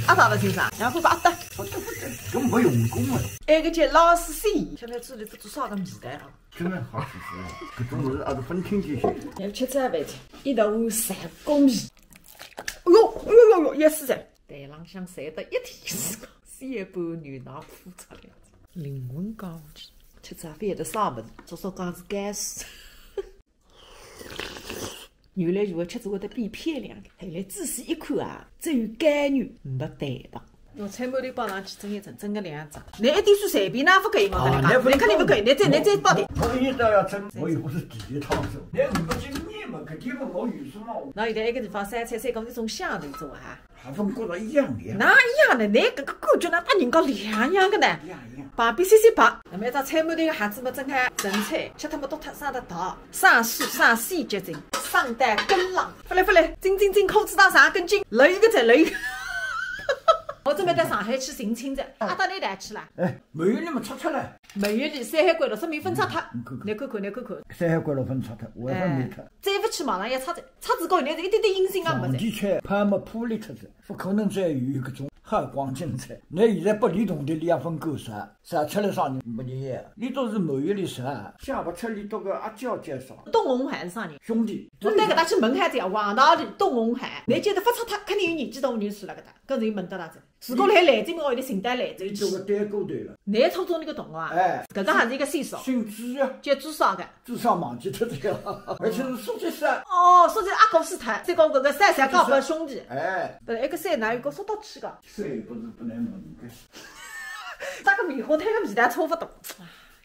阿啥不清爽，然后把阿得，不得，根本没用功啊！那个叫老师生，现在煮的这做啥个味道啊？真的好吃死了，这种是还是分清就行。要吃这饭去，一头三公米。哎呦，也是噻！台浪向晒得一天是光，3半女脑铺出来，灵魂高级。吃这饭的啥么子？多少讲是甘薯。原来如果吃这会得变漂亮的，后来仔细一看啊，只有甘油没蛋白。用菜末头包上去蒸一蒸，蒸个2张。你一点水随便拿不可以吗？你肯定不可以，你再包点。我一道要蒸，我又不是第一趟手，你没经验嘛，肯定不我有什么。那现在一个地方三菜三讲一种香头做哈。还分觉得一样的。哪一样的？你搿个感觉哪把人家两样的呢？一样。旁边洗白，那么一张菜末头个盒子么蒸开蒸菜，吃他们都太生得大，上水上细节精，上带根浪，不来，精，口子到上根筋，累一个再累一个。我准备到上海去寻亲的，阿到哪台去了？哎，梅园里么出来？梅园里山海关了，说明分叉脱。你看看。山海关了分叉脱，为啥没脱？再不去网上一查子高现在是一点点音信也没在。地菜拍么铺里脱子，不可能再有搿种黑光精彩。你现在北里同地里也分狗啥出来啥人没人？里头是梅园里啥？下不出里头个阿娇介绍。董洪涵是啥人？兄弟。我带搿搭去问下子呀，黄道里董洪涵，你记得不差他肯定有年纪大人住了搿搭，搿人问得啦子。如果来兰州么，我有得寻得兰州去。做个代购队了。你初中那个同学啊？哎，搿个还是一个新手。姓朱呀。叫朱啥个？朱啥忘记脱这个，而且是书记室。哦，书记阿哥是他，再讲搿个三交拨兄弟。哎。不是，一个山哪有个说到去个？山不是不能问的。咋个棉花摊个味道差不多？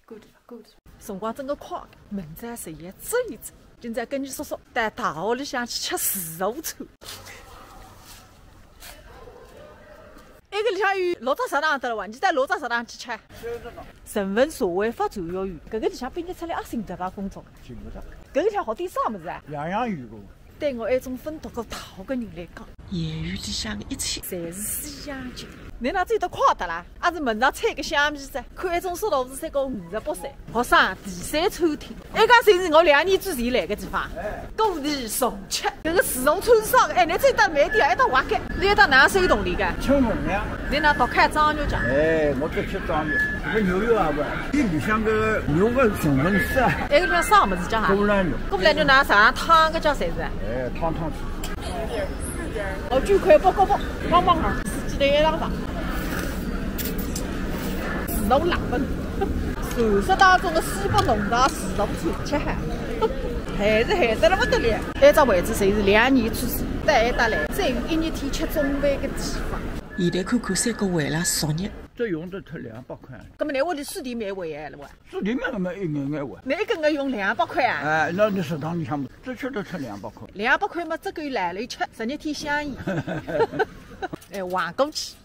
够的了。辰光真个快，明朝10月走一走。今朝跟你叔叔带大学里向去吃自助餐。一个里向有6只食堂得了哇，你带6只食堂去吃。人文社会发传育员，搿个里向毕业出来也寻得到工作。寻不到。搿个里向好点啥物事啊？样样有个。对我一种奋斗过大学个人来讲，言语里向的一切侪是西洋酒。你哪走得快得啦？还是门上插个香米噻？看一种说道是3个58岁，学生第3餐厅。一家侪是我2年之前来个地方。高地重吃，搿个自助餐烧个，哎，你走得慢点，一道滑盖，你一道哪收动力个？称分量。你哪倒开张肉酱？哎，我只吃张肉，这个牛肉啊不，里向个牛个成分少。那个里向啥物事叫啥？锅腩肉。锅腩肉拿上汤个叫啥子？哎，汤吃。哦，9块8个包，帮好，自己的一上上。自动冷粉，传说当中的西北农场自助餐，吃海，还是海得了不得了。那只位置侪是2年之前带一搭来，再有1日天吃中饭个地方。现在看看3个为了熟热，这用得脱200块。那么你屋里水电煤为了哇？水电煤么一眼眼还。你一个月用200块啊？哎，那你食堂里向只吃得出200块。200块嘛，只够来了吃，10日天香烟。哎，换过去。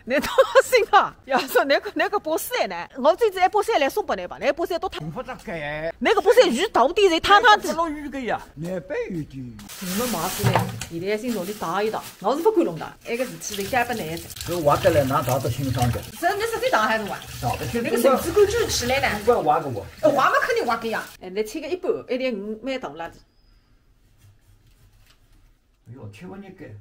你多心啊！要说那个波扇呢？我这次一波扇来送拨你吧，那波扇都烫。不咋改。那个波扇鱼大点侪烫烫的。落雨个呀，200有点。你们忙死了，现在先从里打一打，我是不敢弄的。那个事体是交拨你的。这挖得来，哪打得清爽的？这你实际打还是挖？打得清。那个手指感就是起来呢。不管挖个我。挖嘛肯定挖个呀。哎，你切个一半，1.5蛮大了。哎呦，切不你改。